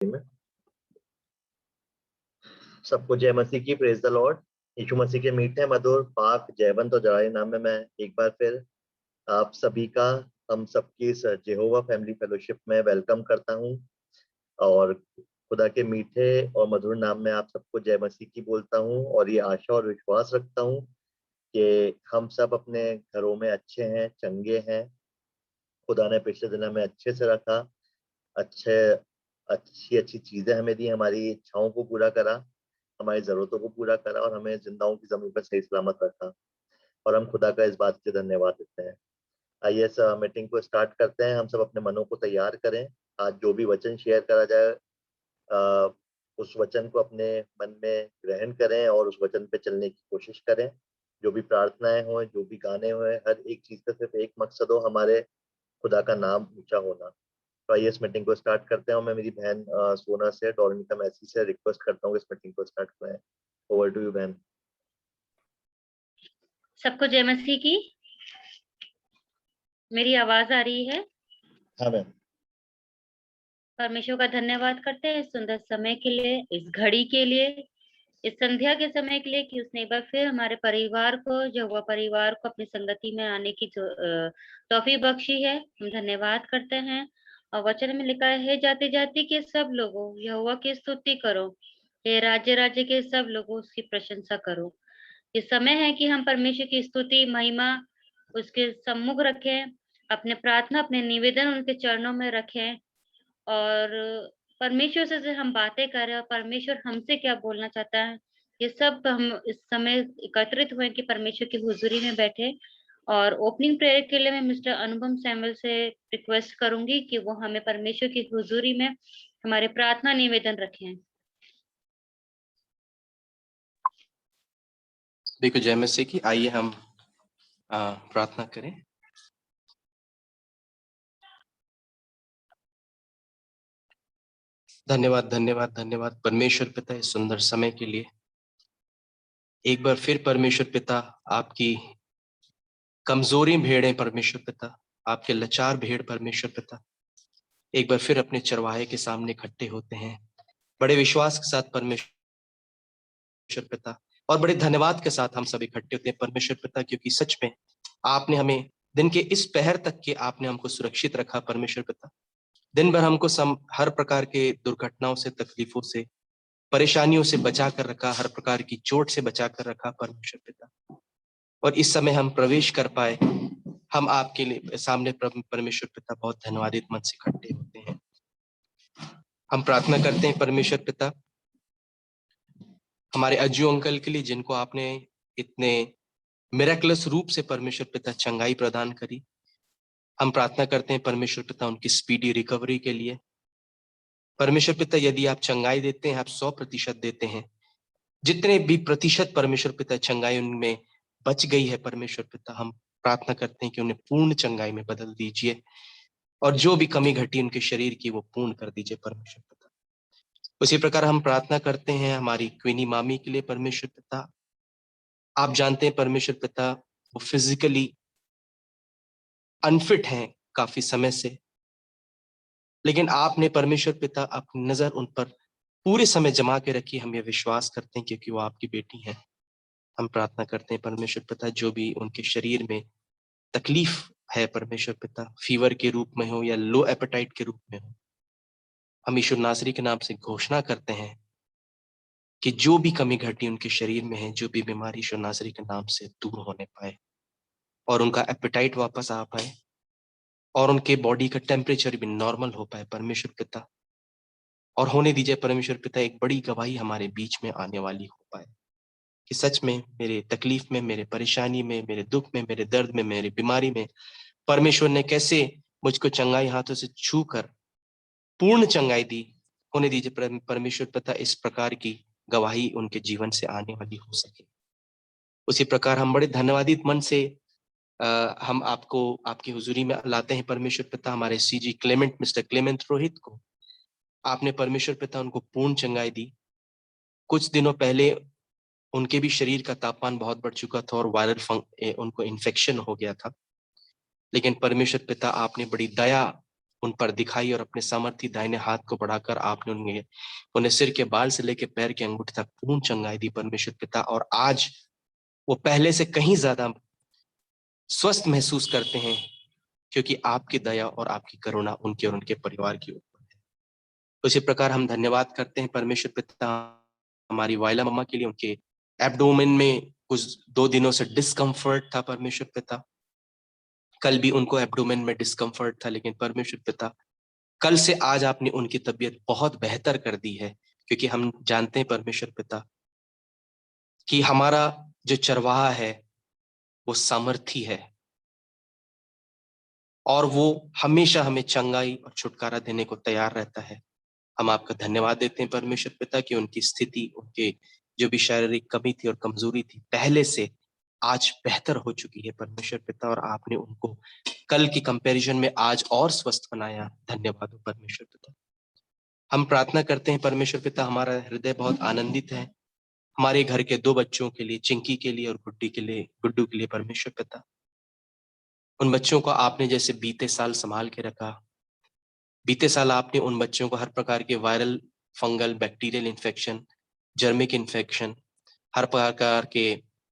में सबको जय मसीह की, प्रेज द लॉर्ड। यीशु मसीह के मीठे मधुर पाक जयवंत और जलाली नाम में मैं एक बार फिर आप सभी का, हम सबकी इस जेहोवा फैमिली फेलोशिप में वेलकम करता हूं और खुदा के मीठे और मधुर नाम में आप सबको जय मसीह की बोलता हूं और ये आशा और विश्वास रखता हूं कि हम सब अपने घरों में अच्छे हैं, चंगे हैं। खुदा ने पिछले दिनों में अच्छे से रखा, अच्छे अच्छी अच्छी चीजें हमें दी, हमारी इच्छाओं को पूरा करा, हमारी जरूरतों को पूरा करा और हमें जिंदाओं की जमीन पर सही सलामत रखा और हम खुदा का इस बात के धन्यवाद देते हैं। आइए इस मीटिंग को स्टार्ट करते हैं। हम सब अपने मनों को तैयार करें। आज जो भी वचन शेयर करा जाए उस वचन को अपने मन में ग्रहण करें और उस वचन पे चलने की कोशिश करें। जो भी प्रार्थनाएं हो, जो भी गाने हुए, हर एक चीज का सिर्फ एक मकसद हो, हमारे खुदा का नाम ऊंचा होना। तो आइए इस मीटिंग को स्टार्ट करते हैं और मैं मेरी बहन सोना से, डोरमिका मैसी से रिक्वेस्ट करता हूँ इस मीटिंग को स्टार्ट करें। ओवर टू यू बहन। सबको जय मसीह की। मेरी आवाज आ रही है? हाँ मैम। परमेश्वर का धन्यवाद करते हैं इस सुंदर समय के लिए, इस घड़ी के लिए, इस संध्या के समय के लिए कि उसने एक बार फिर हमारे परिवार को, यहोवा परिवार को अपनी संगति में आने की तौफीक बख्शी है। हम धन्यवाद करते हैं। और वचन में लिखा है, जाते जाते के सब लोगों यहोवा की स्तुति करो, हे राज्य राज्य के सब लोगों उसकी प्रशंसा करो। ये समय है कि हम परमेश्वर की स्तुति, महिमा उसके सम्मुख रखें, अपने प्रार्थना, अपने निवेदन उनके चरणों में रखें और परमेश्वर से हम बातें करें और परमेश्वर हमसे क्या बोलना चाहता है, ये सब हम इस समय एकत्रित हुए कि परमेश्वर की हुजूरी में बैठे। और ओपनिंग प्रेयर के लिए मैं मिस्टर अनुपम सैमुअल से रिक्वेस्ट करूंगी कि वो हमें परमेश्वर की हुजूरी में हमारे प्रार्थना निवेदन रखें। देखो जय मसीह की। आइए हम प्रार्थना करें। धन्यवाद धन्यवाद धन्यवाद परमेश्वर पिता इस सुंदर समय के लिए। एक बार फिर परमेश्वर पिता, आपकी कमजोरी भेड़ें परमेश्वर पिता, आपके लाचार भेड़ परमेश्वर पिता एक बार फिर अपने चरवाहे के सामने इकट्ठे होते हैं बड़े विश्वास के साथ परमेश्वर पिता, और बड़े धन्यवाद के साथ हम सब इकट्ठे होते हैं परमेश्वर पिता, क्योंकि सच में आपने हमें दिन के इस पहर तक के आपने हमको सुरक्षित रखा परमेश्वर पिता। दिन भर हमको हर प्रकार के दुर्घटनाओं से, तकलीफों से, परेशानियों से बचा कर रखा, हर प्रकार की चोट से बचा कर रखा परमेश्वर पिता। और इस समय हम प्रवेश कर पाए, हम आपके लिए सामने परमेश्वर पिता बहुत धन्यवादित मन से इकट्ठे होते हैं। हम प्रार्थना करते हैं परमेश्वर पिता हमारे अज्जू अंकल के लिए, जिनको आपने इतने मिरेकलस रूप से परमेश्वर पिता चंगाई प्रदान करी। हम प्रार्थना करते हैं परमेश्वर पिता उनकी स्पीडी रिकवरी के लिए। परमेश्वर पिता यदि आप चंगाई देते हैं, आप 100% देते हैं। जितने भी प्रतिशत परमेश्वर पिता चंगाई उनमें बच गई है परमेश्वर पिता, हम प्रार्थना करते हैं कि उन्हें पूर्ण चंगाई में बदल दीजिए और जो भी कमी घटी उनके शरीर की वो पूर्ण कर दीजिए परमेश्वर पिता। उसी प्रकार हम प्रार्थना करते हैं हमारी क्वीनी मामी के लिए परमेश्वर पिता। आप जानते हैं परमेश्वर पिता वो फिजिकली अनफिट हैं काफी समय से, लेकिन आपने परमेश्वर पिता अपनी नजर उन पर पूरे समय जमा के रखी। हम ये विश्वास करते हैं क्योंकि वो आपकी बेटी हैं। हम प्रार्थना करते हैं परमेश्वर पिता जो भी उनके शरीर में तकलीफ है परमेश्वर पिता, फीवर के रूप में हो या लो एपेटाइट के रूप में हो, हम यीशु नासरी के नाम से घोषणा करते हैं कि जो भी कमी घटी उनके शरीर में है, जो भी बीमारी यीशु नासरी के नाम से दूर होने पाए और उनका एपेटाइट वापस आ पाए और उनके बॉडी का टेम्परेचर भी नॉर्मल हो पाए परमेश्वर पिता। और होने दीजिए परमेश्वर पिता एक बड़ी गवाही हमारे बीच में आने वाली हो पाए कि सच में मेरे तकलीफ में, मेरे परेशानी में, मेरे दुख में, मेरे दर्द में, मेरी बीमारी में परमेश्वर ने कैसे मुझको चंगाई हाथों से छू कर पूर्ण चंगाई दी। होने दीजिए परमेश्वर पिता इस प्रकार की गवाही उनके जीवन से आने वाली हो सके। उसी प्रकार हम बड़े धन्यवादित मन से हम आपको आपकी हुजूरी में लाते हैं परमेश्वर पिता। हमारे CG Clement, mister Clement Rohit को आपने परमेश्वर पिता उनको पूर्ण चंगाई दी। कुछ दिनों पहले उनके भी शरीर का तापमान बहुत बढ़ चुका था और वायरल उनको इन्फेक्शन हो गया था, लेकिन परमेश्वर पिता आपने बड़ी दया उन पर दिखाई और अपने सामर्थी दाहिने हाथ को बढ़ाकर आपने उन्हें सिर के बाल से लेकर पैर के अंगूठे तक पूर्ण चंगाई दी परमेश्वर पिता। और आज वो पहले से कहीं ज्यादा स्वस्थ महसूस करते हैं, क्योंकि आपकी दया और आपकी करुणा उनके और उनके परिवार की ऊपर है। उसी प्रकार हम धन्यवाद करते हैं परमेश्वर पिता हमारी वायला मम्मा के लिए। उनके एब्डोमेन में कुछ 2 दिनों से डिस्कम्फर्ट था परमेश्वर पिता। कल भी उनको एब्डोमेन में डिस्कम्फर्ट था, लेकिन परमेश्वर पिता कल से आज आपने उनकी तबीयत बहुत बेहतर कर दी है, क्योंकि हम जानते हैं परमेश्वर पिता कि हमारा जो चरवाहा है वो सामर्थी है और वो हमेशा हमें चंगाई और छुटकारा देने को तैयार रहता है। हम आपका धन्यवाद देते हैं परमेश्वर पिता कि उनकी स्थिति, उनके जो भी शारीरिक कमी थी और कमजोरी थी, पहले से आज बेहतर हो चुकी है परमेश्वर पिता, और आपने उनको कल की कंपैरिजन में आज और स्वस्थ बनाया। धन्यवाद हो परमेश्वर पिता। हम प्रार्थना करते हैं परमेश्वर पिता, हमारा हृदय बहुत आनंदित है हमारे घर के 2 बच्चों के लिए, चिंकी के लिए और गुड्डू के लिए परमेश्वर पिता। उन बच्चों को आपने जैसे बीते साल संभाल के रखा, बीते साल आपने उन बच्चों को हर प्रकार के viral, fungal, bacterial infection, germic infection, हर प्रकार के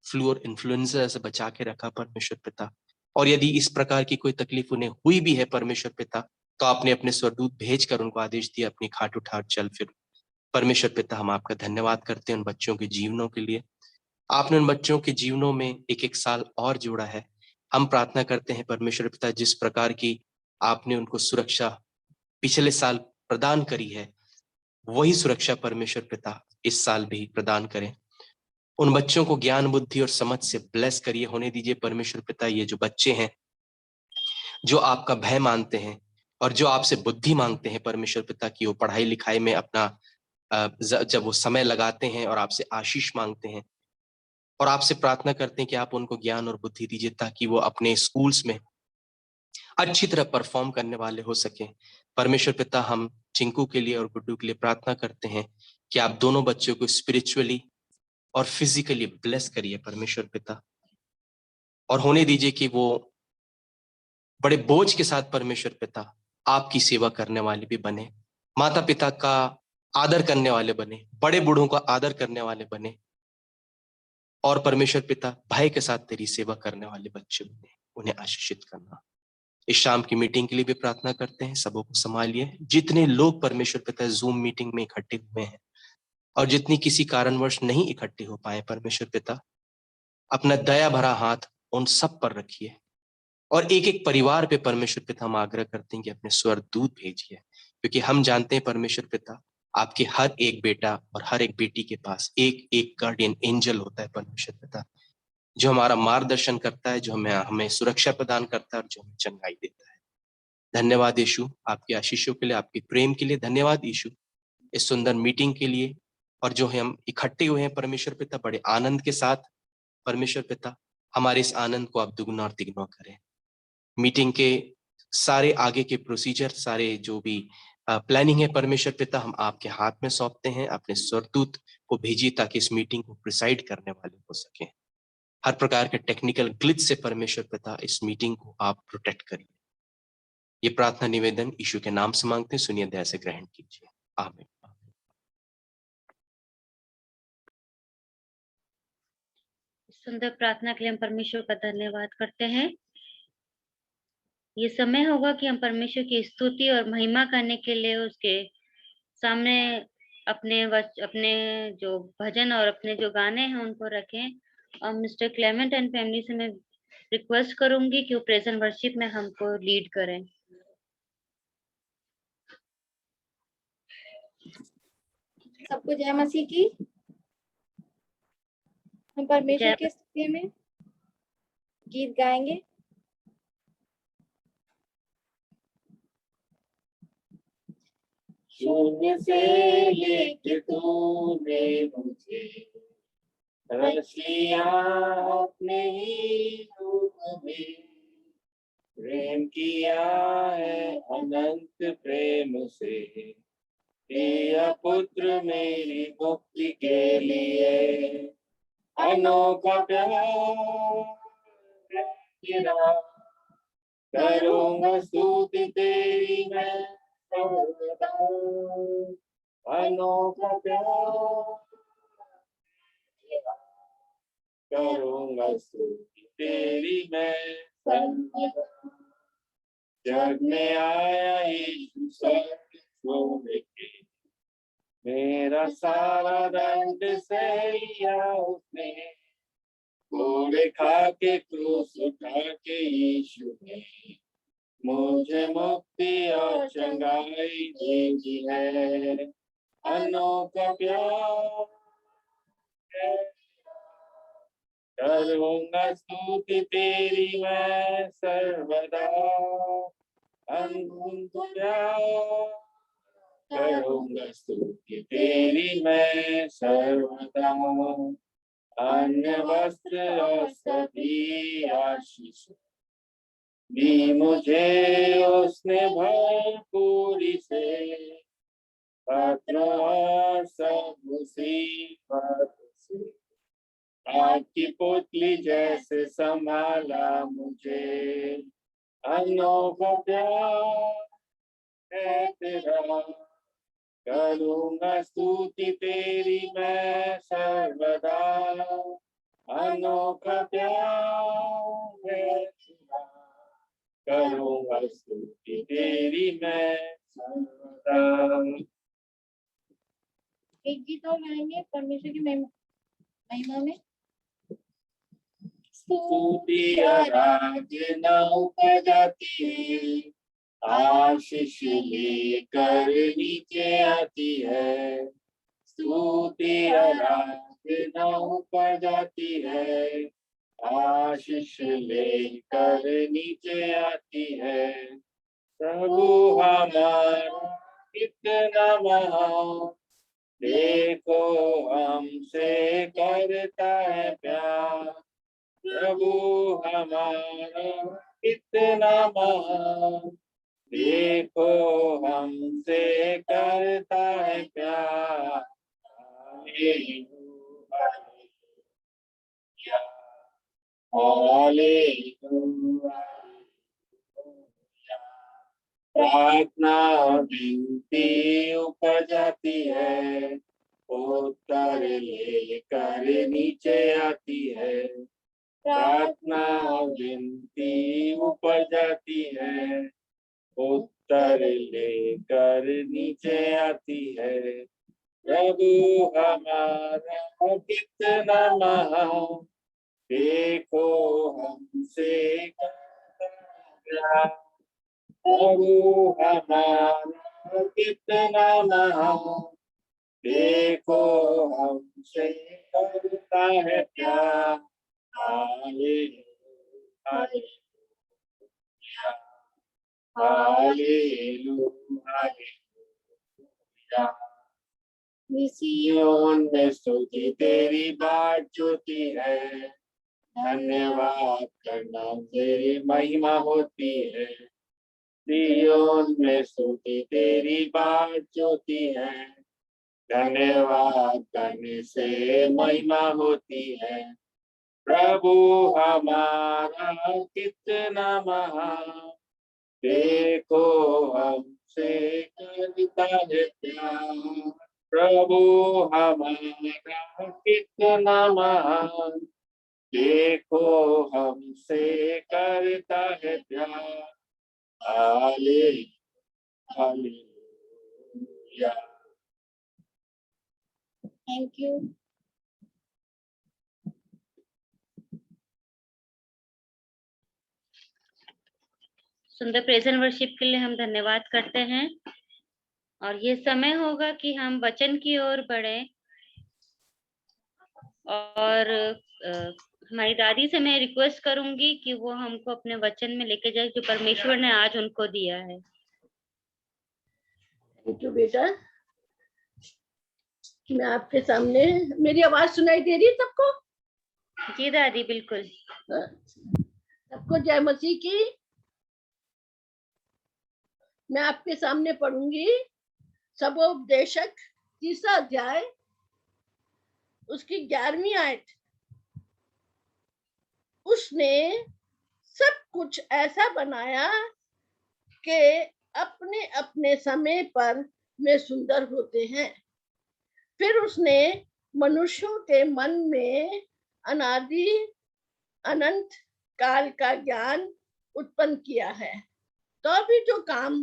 फ्लू और इन्फ्लुएंजा से बचा के रखा परमेश्वर पिता। और यदि इस प्रकार की कोई तकलीफ उन्हें हुई भी है परमेश्वर पिता, तो आपने अपने स्वर्गदूत भेजकर उनको आदेश दिया अपनी खाट उठा चल फिर। परमेश्वर पिता हम आपका धन्यवाद करते हैं उन बच्चों के जीवनों के लिए। आपने उन बच्चों के जीवनों में एक एक साल और जोड़ा है। हम प्रार्थना करते हैं परमेश्वर पिता, जिस प्रकार की आपने उनको सुरक्षा पिछले साल प्रदान करी है, वही सुरक्षा परमेश्वर पिता इस साल भी प्रदान करें। उन बच्चों को ज्ञान, बुद्धि और समझ से ब्लेस करिए, होने दीजिए परमेश्वर पिता। ये जो बच्चे हैं जो आपका भय मानते हैं और जो आपसे बुद्धि मांगते हैं परमेश्वर पिता की, वो पढ़ाई लिखाई में अपना जब वो समय लगाते हैं और आपसे आशीष मांगते हैं और आपसे प्रार्थना करते हैं कि आप उनको ज्ञान और बुद्धि दीजिए, ताकि वो अपने स्कूल्स में अच्छी तरह परफॉर्म करने वाले हो सके। परमेश्वर पिता हम चिंकू के लिए और गुड्डू के लिए प्रार्थना करते हैं कि आप दोनों बच्चों को स्पिरिचुअली और फिजिकली ब्लेस करिए परमेश्वर पिता, और होने दीजिए कि वो बड़े बोझ के साथ परमेश्वर पिता आपकी सेवा करने वाले भी बने, माता पिता का आदर करने वाले बने, बड़े बूढ़ों का आदर करने वाले बने, और परमेश्वर पिता भय के साथ तेरी सेवा करने वाले बच्चे बने। उन्हें आशीषित करना। इस शाम की मीटिंग के लिए भी प्रार्थना करते हैं, सबों को संभालिए। जितने लोग परमेश्वर पिता जूम मीटिंग में इकट्ठे हुए हैं और जितनी किसी कारणवश नहीं इकट्ठे हो पाए, परमेश्वर पिता अपना दया भरा हाथ उन सब पर रखिए, और एक एक परिवार पे परमेश्वर पिता हम आग्रह करते हैं कि अपने स्वर्गदूत भेजिए, क्योंकि हम जानते हैं परमेश्वर पिता आपके हर एक बेटा और हर एक बेटी के पास एक एक गार्डियन एंजल होता है परमेश्वर पिता, जो हमारा मार्गदर्शन करता है, जो हमें सुरक्षा प्रदान करता है और जो हमें चंगाई देता है। धन्यवाद यीशु आपके आशीषों के लिए, आपके प्रेम के लिए। धन्यवाद यीशु इस सुंदर मीटिंग के लिए, और जो हम इकट्ठे हुए हैं परमेश्वर पिता बड़े आनंद के साथ। परमेश्वर पिता हमारे इस आनंद को आप दुगुना और तिगुना करें। मीटिंग के सारे आगे के प्रोसीजर, सारे जो भी प्लानिंग है परमेश्वर पिता, हम आपके हाथ में सौंपते हैं। अपने स्वर्गदूत को भेजिए ताकि इस मीटिंग को प्रिसाइड करने वाले हो सके। हर प्रकार के टेक्निकल ग्लिच से परमेश्वर पिता इस मीटिंग को आप प्रोटेक्ट करिए। ये प्रार्थना निवेदन यीशु के नाम से मांगते हैं, सुनिए दया से ग्रहण कीजिए। आमीन। सुंदर प्रार्थना के लिए हम परमेश्वर का धन्यवाद करते हैं। ये समय होगा कि हम परमेश्वर की स्तुति और महिमा करने के लिए उसके सामने अपने जो भजन और अपने जो गाने हैं उनको रखें। और मिस्टर क्लेमेंट एंड फैमिली से मैं रिक्वेस्ट करूंगी कि वो प्रेजेंट वर्शिप में हमको लीड करें। सबको जय मसीह की। हम परमेश्वर के स्तुति में गीत गाएंगे। शून्य से लेके तूने मुझे रच लिया अपने ही रूप में, प्रेम किया है अनंत प्रेम से, प्रिय पुत्र मेरी मुक्ति के लिए अनोखा प्यार तेरा, करूँगा स्तुति तेरी मैं सर्वदा, अनोखा प्यार करूँगा स्तुति तेरी मैं सर्वदा। जग में आया यीशु स्वर्ग छोड़ के, मेरा सारा दंड सह लिया उसने, घोड़े खा के क्रूस उठा के यीशु ने मुझे मुक्ति और चंगाई दे दी है। अनोखा प्यार है, करूँगा स्तुति तेरी मैं सर्वदा, अनोखा प्यार करूँगा स्तुति तेरी मैं सर्वदा। अन्य वस्त्र और सभी आशीष दी मुझे उसने भरपूरी से, पत्र और सब मुसीबत से आपकी पुतली जैसे संभाला मुझे। अनोखा प्यार है तेरा, करूँगा स्तुति तेरी मैं सर्वदा। अनोखा प्यार है तेरा, करूँगा स्तुति तेरी मैं सर्वदा। एक गीत और गाएंगे परमेश्वर की महिमा में। स्तुति आराधना ऊपर जाती है, आशीष लेकर नीचे आती है। स्तुति आराधना ऊपर जाती है, आशीष लेकर नीचे आती है। प्रभु हमारा कितना महान, देखो हमसे करता है प्यार। प्रभु हमारा कितना महान, देखो हमसे करता है प्यार। Hallelujah, hallelujah. प्रार्थना विनती ऊपर जाती है, उत्तर लेकर नीचे आती है। प्रार्थना विनती ऊपर जाती है, उत्तर लेकर नीचे आती है। प्रभु हमारा कितना महान, देखो हमसे करता है प्यार। प्रभु हमारा कितना महान, देखो हमसे करता है प्यार। Hallelujah, hallelujah, hallelujah. सिय्योन में स्तुति तेरी बाट जोती है, धन्यवाद करना तेरी महिमा होती है। सिय्योन में स्तुति तेरी बाट जोती है, धन्यवाद करने से महिमा होती है। प्रभु हमारा कितना महान, देखो हमसे करता है प्यार। प्रभु हमारा कितना महान, देखो हमसे करता है प्यार। हालेलुया। Thank you. सुंदर प्रेजेंट वर्शिप के लिए हम धन्यवाद करते हैं। और ये समय होगा कि हम वचन की ओर बढ़े। और हमारी दादी से मैं रिक्वेस्ट करूंगी कि वो हमको अपने वचन में लेके जाए जो परमेश्वर ने आज उनको दिया है। थैंक यू बेटा। मैं आपके सामने, मेरी आवाज सुनाई दे रही है सबको? जी दादी बिल्कुल। सबको जय मसीह की। मैं आपके सामने पढ़ूंगी सबोपदेशक 3 अध्याय उसकी 11वीं आयत। उसने सब कुछ ऐसा बनाया कि अपने अपने समय पर वे सुंदर होते हैं। फिर उसने मनुष्यों के मन में अनादि अनंत काल का ज्ञान उत्पन्न किया है। तो अभी जो काम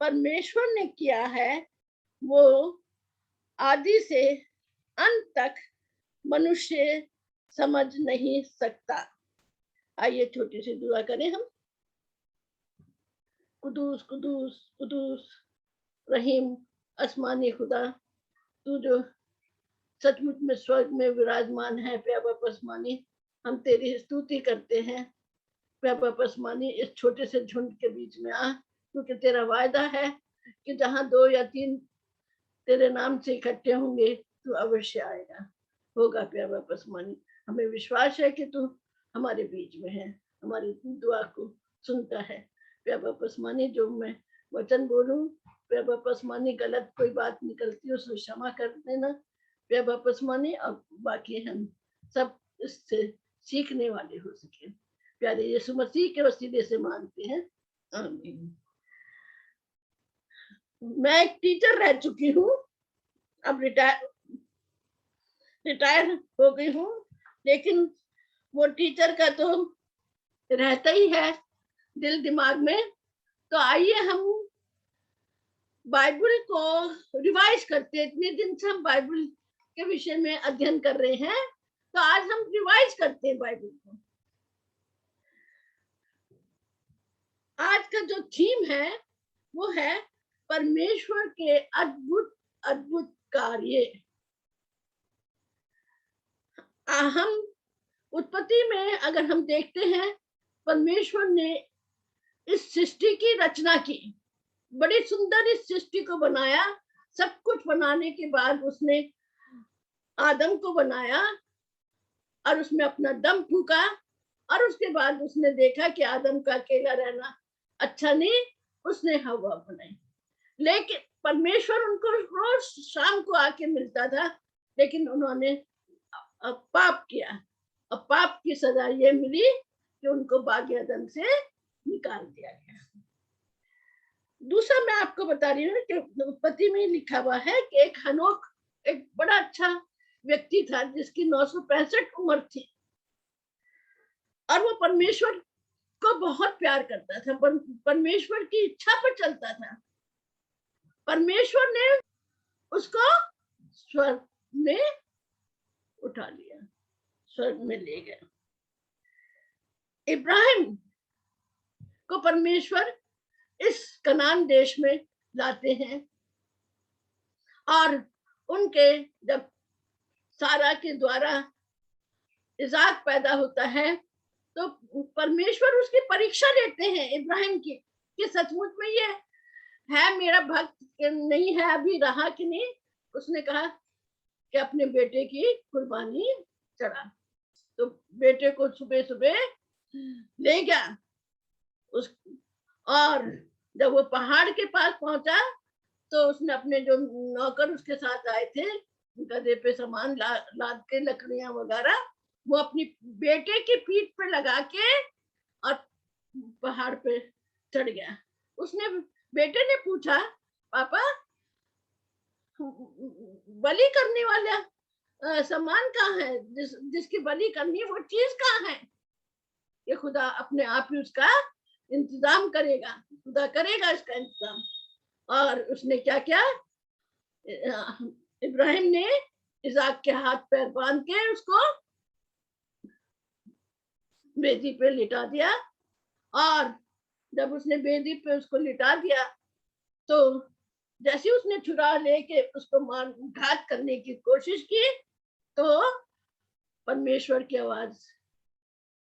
परमेश्वर ने किया है वो आदि से अंत तक मनुष्य समझ नहीं सकता। आइए छोटी सी दुआ करें हम। कुदूस कुदूस कुदूस रहीम आसमानी खुदा, तू जो सचमुच में स्वर्ग में विराजमान है, प्यारा पसमानी, हम तेरी स्तुति करते हैं। प्यारा पसमानी, इस छोटे से झुंड के बीच में आ, क्योंकि तेरा वायदा है कि जहां 2 या 3 तेरे नाम से इकट्ठे होंगे तू अवश्य आएगा। होगा प्यारा पसमानी, हमें विश्वास है कि तू हमारे बीच में है, हमारी दुआ को सुनता है। प्यारा पसमानी, जो मैं वचन बोलूं, प्यारा पसमानी, गलत कोई बात निकलती हो तो क्षमा कर देना प्यारा पसमानी, और बाकी हम सब इससे सीखने वाले हो सके। प्यारे यीशु मसीह के वसीले से मांगते हैं, आमीन। मैं एक टीचर रह चुकी हूँ, अब रिटायर हो गई हूँ, लेकिन वो टीचर का तो रहता ही है दिल दिमाग में। तो आइए हम बाइबल को रिवाइज करते हैं। इतने दिन से हम बाइबल के विषय में अध्ययन कर रहे हैं, तो आज हम रिवाइज करते हैं बाइबल को। आज का जो थीम है वो है परमेश्वर के अद्भुत अद्भुत कार्य। हम उत्पत्ति में अगर हम देखते हैं, परमेश्वर ने इस सृष्टि की रचना की, बड़ी सुंदर इस सृष्टि को बनाया। सब कुछ बनाने के बाद उसने आदम को बनाया और उसमें अपना दम फूका, और उसके बाद उसने देखा कि आदम का अकेला रहना अच्छा नहीं, उसने हवा बनाई। लेकिन परमेश्वर उनको रोज शाम को आके मिलता था, लेकिन उन्होंने पाप किया, और पाप की सजा ये मिली कि उनको बाग एदन से निकाल दिया गया। दूसरा मैं आपको बता रही हूँ कि उत्पत्ति में लिखा हुआ है कि एक हनोक एक बड़ा अच्छा व्यक्ति था जिसकी 965 उम्र थी, और वो परमेश्वर को बहुत प्यार करता था, परमेश्वर की इच्छा पर चलता था। परमेश्वर ने उसको स्वर्ग में उठा लिया, स्वर्ग में ले गया। इब्राहिम को परमेश्वर इस कनान देश में लाते हैं, और उनके जब सारा के द्वारा इजाक पैदा होता है तो परमेश्वर उसकी परीक्षा लेते हैं इब्राहिम की, कि सचमुच में ये है मेरा भक्त नहीं है, अभी रहा कि नहीं। उसने कहा कि अपने बेटे की कुर्बानी चढ़ा। तो बेटे को सुबह सुबह ले गया उस, और जब वो पहाड़ के पास पहुंचा तो उसने अपने जो नौकर उसके साथ आए थे, गधे पे सामान लाद के लकड़ियां वगैरह, वो अपनी बेटे की पीठ पे लगा के और पहाड़ पे चढ़ गया। उसने बेटे ने पूछा, पापा बलि करने वाला सामान कहाँ है, जिसकी बलि करनी वो चीज कहाँ है? ये खुदा अपने आप ही उसका इंतजाम करेगा, खुदा करेगा इसका इंतजाम। और उसने क्या किया, इब्राहिम ने इजाक के हाथ पैर बांध के उसको बेदी पे लिटा दिया, और जब उसने बेदी पे उसको लिटा दिया तो जैसे उसने छुरा लेके उसको मार घात करने की कोशिश की, तो परमेश्वर की आवाज,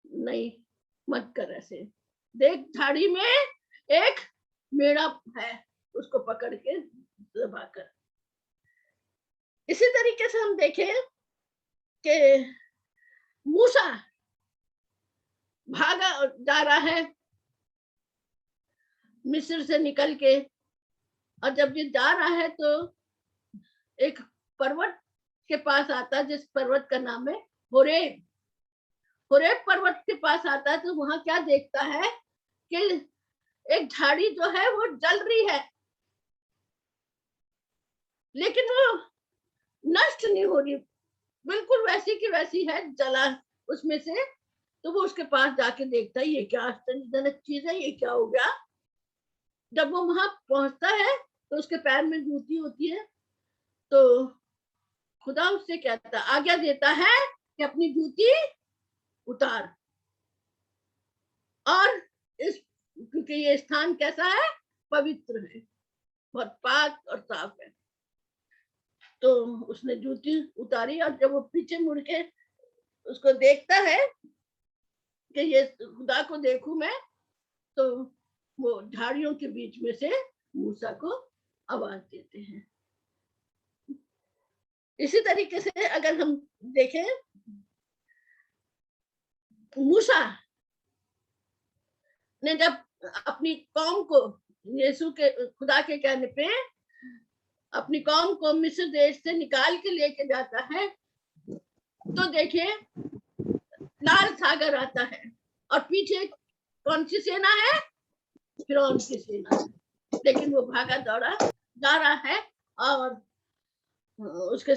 नहीं मत कर ऐसे, देख झाड़ी में एक मेढ़ा है, उसको पकड़ के दबा कर। इसी तरीके से हम देखें कि मूसा भागा जा रहा है मिस्र से निकल के, और जब ये जा रहा है तो एक पर्वत के पास आता है जिस पर्वत का नाम है होरेब। होरेब पर्वत के पास आता है तो वहां क्या देखता है कि एक झाड़ी जो है वो जल रही है, लेकिन वो नष्ट नहीं हो रही, बिल्कुल वैसी की वैसी है, जला उसमें से। तो वो उसके पास जाके देखता है, ये क्या आश्चर्यजनक चीज है, ये क्या हो गया। जब वो वहां पहुंचता है तो उसके पैर में जूती होती है, तो खुदा उससे कहता, आज्ञा देता है कि अपनी जूती उतार। और इस, क्योंकि ये स्थान कैसा है, पवित्र है, बहुत पाक और साफ है। तो उसने जूती उतारी, और जब वो पीछे मुड़ के उसको देखता है कि ये खुदा को देखूं मैं, तो वो झाड़ियों के बीच में से मूसा को आवाज देते हैं। इसी तरीके से अगर हम देखें, मूसा ने जब अपनी कौम को, यीशु के खुदा के कहने पे अपनी कौम को मिस्र देश से निकाल के लेके जाता है, तो देखिए लाल सागर आता है और पीछे कौन सी सेना है, फिरौन की सेना है। लेकिन वो भागा दौड़ा जा रहा है, और उसके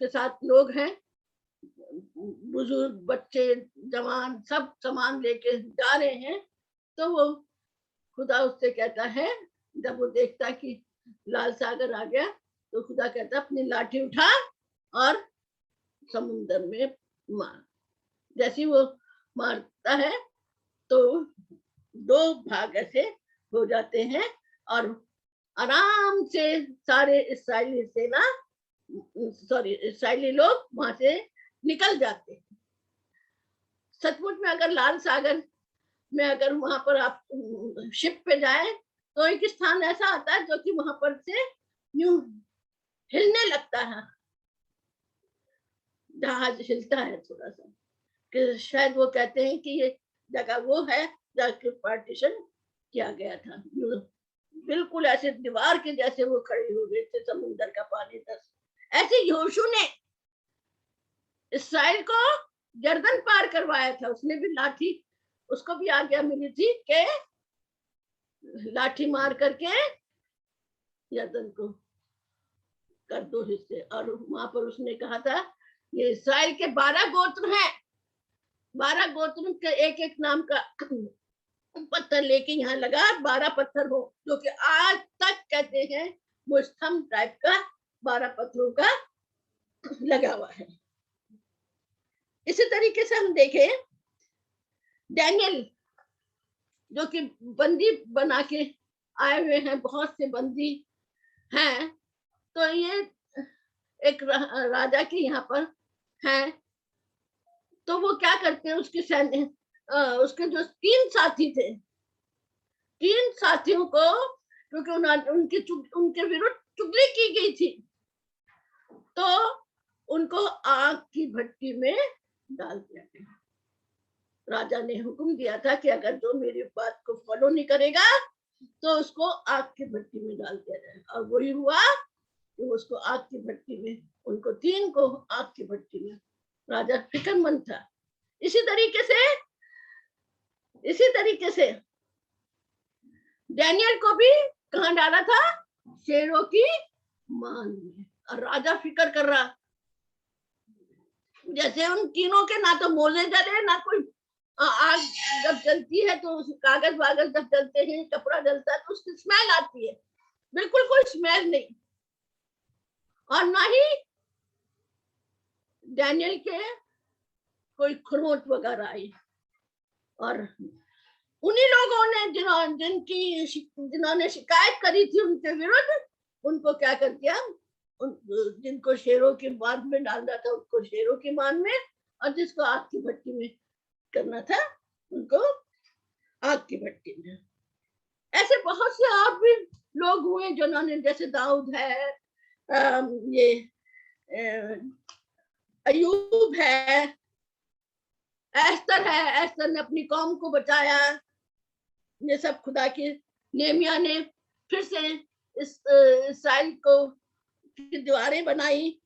साथ लोग हैं, बुजुर्ग, बच्चे, जवान, सब सामान लेके जा रहे हैं। तो वो खुदा उससे कहता है, जब वो देखता कि लाल सागर आ गया, तो खुदा कहता अपनी लाठी उठा और समुद्र में मार। जैसे वो मारता है तो दो भाग ऐसे हो जाते हैं, और आराम से सारे इस्राएली लोग वहां से निकल जाते हैं। सचमुच में अगर लाल सागर में अगर वहां पर आप शिप पे जाए, तो एक स्थान ऐसा आता है जो कि वहां पर से यूं हिलने लगता है, जहाज हिलता है थोड़ा सा, कि शायद वो कहते हैं कि ये जगह वो है जहाँ पार्टीशन किया गया था। बिल्कुल ऐसे दीवार के जैसे वो खड़े हो गए थे, समुद्र का पानी तक। ऐसे यहोशू ने इस्राएल को यरदन पार करवाया था। उसने भी लाठी, उसको भी आज्ञा मिली थी कि लाठी मार करके यरदन को कर दो हिस्से। और वहां पर उसने कहा था, ये इस्राएल के 12 गोत्र हैं, 12 गोत्र के एक एक नाम का पत्थर लेके यहाँ लगा, 12 पत्थर हो, जो कि आज तक कहते हैं वो स्तंभ टाइप का 12 पत्थरों का लगा हुआ है। इसी तरीके से हम देखें, डैनियल जो कि बंदी बना के आए हुए हैं, बहुत से बंदी हैं, तो ये एक राजा के यहाँ पर हैं। तो वो क्या करते हैं, उसके सैन्य उसके जो 3 साथी थे, 3 साथियों को, क्योंकि उनके विरुद्ध चुगली की गई थी, तो उनको आग की भट्टी में डाल दिया गया। राजा ने हुक्म दिया था कि अगर जो मेरी बात को फॉलो नहीं करेगा तो उसको आग की भट्टी में डाल दिया जाए। और वही हुआ कि उसको आग की भट्टी में, उनको 3 को आग की भट्टी में, राजा फिक्रमंद था। इसी तरीके से डैनियल को भी कहां डाला था, शेरों की मान में। और राजा फिक्र कर रहा, जैसे उन तीनों के ना तो मोजे जले, ना कोई आग जब जलती है तो कागज वागज जब जलते हैं, कपड़ा जलता है तो उसकी स्मेल आती है, बिल्कुल कोई स्मेल नहीं। और ना ही डैनियल के कोई खरोंच वगैरह आई। और उन्हीं लोगों ने जिन्होंने शिकायत करी थी उनके विरुद्ध, उनको क्या कर दिया, जिनको शेरों की मान में डालना था उनको शेरों की मान में, और जिसको आग की भट्टी में करना था उनको आग की भट्टी में। ऐसे बहुत से और भी लोग हुए जिन्होंने, जैसे दाऊद है, ये अयूब है, एस्तर है, एस्तर ने अपनी कौम को बचाया। ये सब खुदा के, नेमिया ने फिर से इस्राएल को दीवारें बनाई।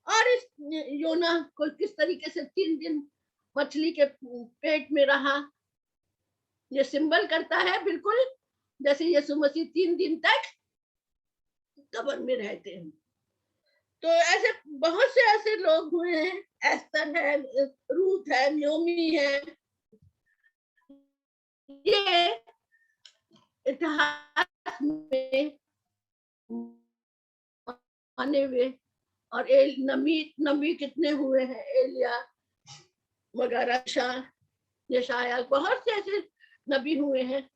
और इस योना को किस तरीके से 3 दिन मछली के पेट में रहा। ये सिंबल करता है बिल्कुल जैसे यीशु मसीह 3 दिन तक कब्र में रहते हैं। तो ऐसे बहुत से ऐसे लोग हुए हैं, एस्तर है, रूथ है, नयोमी है। ये इतिहास में आने हुए और नबी कितने हुए हैं, एलिया वगैरह, यशाया, बहुत से ऐसे नबी हुए हैं।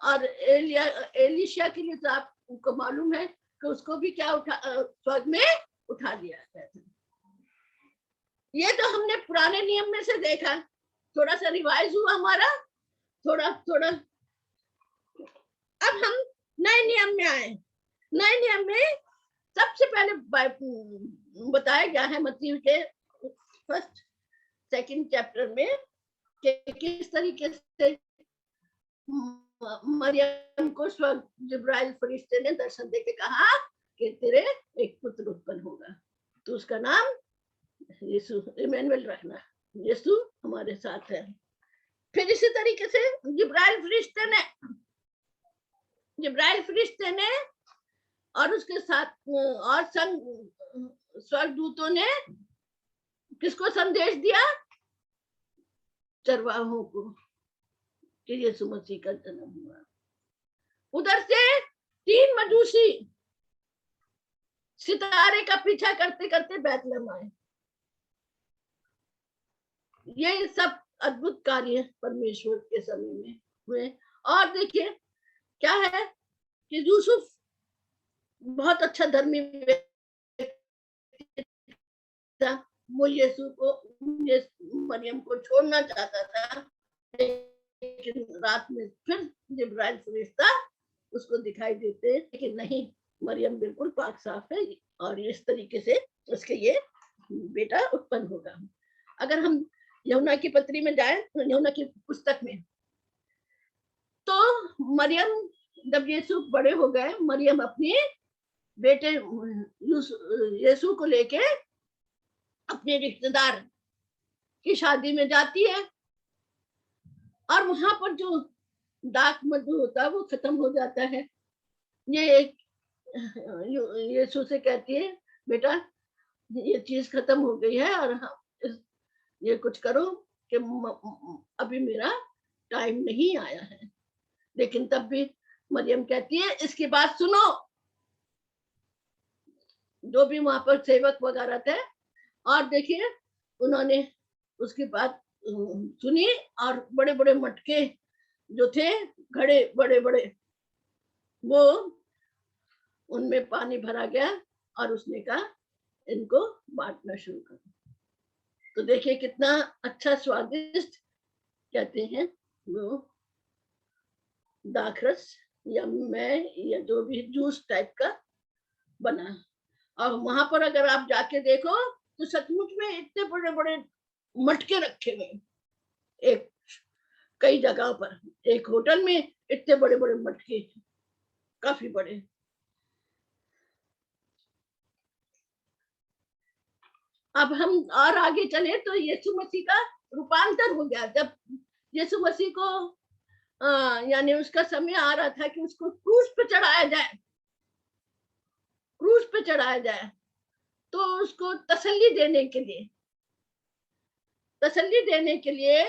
और एलिशा के लिए तो आपको मालूम है कि उसको भी क्या स्वर्ग में उठा दिया गया था। ये तो हमने पुराने नियम में से देखा, थोड़ा सा रिवाइज हुआ हमारा, थोड़ा थोड़ा। अब हम नए नियम में आए। नए नियम में सबसे पहले बताया गया है मत्ती के 1-2 चैप्टर में कि किस तरीके से मरियम को स्वर्ग जिब्राइल फरिश्ते ने दर्शन देके कहा कि तेरे एक पुत्र उत्पन्न होगा, तो उसका नाम यीशु इमैनुअल रखना, यीशु हमारे साथ है। फिर इसी तरीके से जिब्राइल फरिश्ते ने और उसके साथ और संग स्वर्गदूतों ने किसको संदेश दिया? चरवाहों को, कि यीशु मसीह का जन्म हुआ। उधर से 3 मजूसी सितारे का पीछा करते करते बैतलहम आए। ये सब अद्भुत कार्य परमेश्वर के समय में हुए। और देखिए क्या है कि यूसुफ बहुत अच्छा धर्मी व्यक्ति था। वो मरियम को छोड़ना चाहता था, लेकिन रात में फिर जिब्राइल फरिश्ता उसको दिखाई देते, लेकिन नहीं, मरियम बिल्कुल पाक साफ है और इस तरीके से उसके ये बेटा उत्पन्न होगा। अगर हम यूहन्ना की पत्री में जाए, यूहन्ना की पुस्तक में, तो मरियम जब यीशु बड़े हो गए, मरियम अपने बेटे यीशु को लेके अपने रिश्तेदार की शादी में जाती है और वहां पर जो डाक मधु होता है वो खत्म हो जाता है। ये यीशु से कहती है, बेटा ये चीज खत्म हो गई है और ये कुछ करो कि अभी मेरा टाइम नहीं आया है। लेकिन तब भी मरियम कहती है इसकी बात सुनो। जो भी वहां पर सेवक वगैरह थे, और देखिए उन्होंने उसकी बात सुनी और बड़े बड़े मटके जो थे घड़े बड़े बड़े, वो उनमें पानी भरा गया और उसने कहा इनको बांटना शुरू करो। तो देखिए कितना अच्छा स्वादिष्ट कहते हैं वो दाखरस या मैं या जो भी जूस टाइप का बना। और वहां पर अगर आप जाके देखो तो सचमुच में इतने बड़े बड़े मटके रखे हुए, एक कई जगह पर, एक होटल में इतने बड़े बड़े मटके, काफी बड़े। अब हम और आगे चले तो यीशु मसीह का रूपांतर हो गया। जब यीशु मसीह को यानी उसका समय आ रहा था कि उसको क्रूस पे चढ़ाया जाए, तो उसको तसल्ली देने के लिए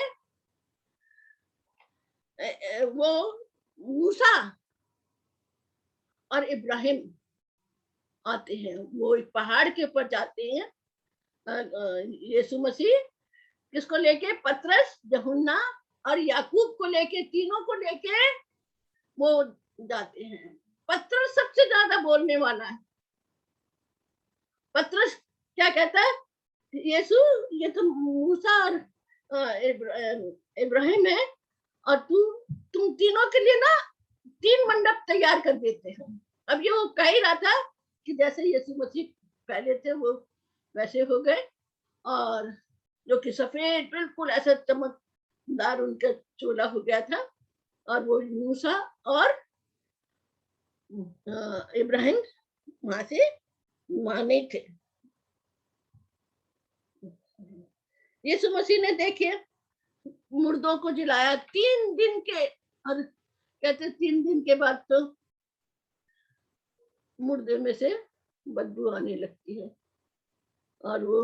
वो मूसा और इब्राहिम आते हैं। वो एक पहाड़ के ऊपर जाते हैं, यीशु मसीह किसको लेके? पतरस, यूहन्ना और याकूब को लेके, तीनों को लेके वो जाते हैं। पतरस सबसे ज्यादा बोलने वाला है। पतरस क्या कहता है? यीशु ये तो मूसा और इब्राहिम है और तुम तीनों के लिए ना 3 मंडप तैयार कर देते हैं। अब ये वो कह ही रहा था कि जैसे यीशु मसीह पहले थे वो वैसे हो गए, और जो कि सफेद बिल्कुल ऐसा चमकदार उनका चोला हो गया था, और वो मूसा और इब्राहिम वहां से माने थे। यीशु मसीह ने देखिए मुर्दों को जिलाया 3 दिन के, और कहते 3 दिन के बाद तो मुर्दे में से बदबू आने लगती है। और वो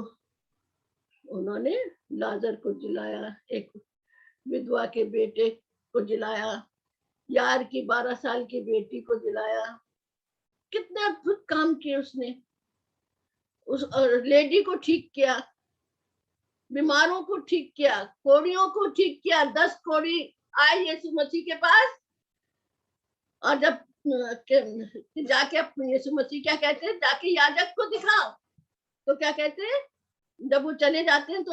उन्होंने लाजर को जिलाया, एक विधवा के बेटे को जिलाया, यार की 12 साल की बेटी को जिलाया। कितने अद्भुत काम किए उसने। उस लेडी को ठीक किया, बीमारों को ठीक किया, कोड़ियों को ठीक किया। 10 कोड़ी आए यीशु मसीह के पास, और जब जाके यीशु मसीह क्या कहते हैं, जाके याजक को दिखाओ, तो क्या कहते हैं, जब वो चले जाते हैं तो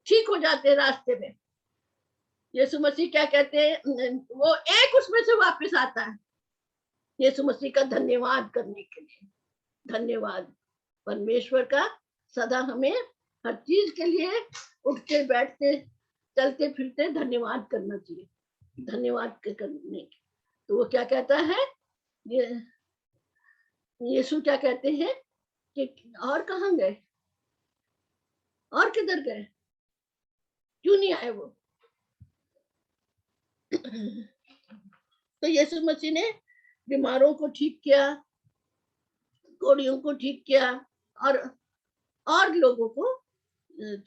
ठीक हो जाते हैं रास्ते में। यीशु मसीह क्या कहते हैं, वो एक उसमें से वापस आता है यीशु मसीह का धन्यवाद करने के लिए। धन्यवाद परमेश्वर का सदा हमें हर चीज के लिए उठते बैठते चलते फिरते धन्यवाद करना चाहिए, धन्यवाद करने के। तो वो क्या कहता है, ये यीशु क्या कहते हैं कि और कहाँ गए, और किधर गए, क्यों नहीं आए वो। तो यीशु मसीह ने बीमारों को ठीक किया, कोड़ियों को ठीक किया, और लोगों को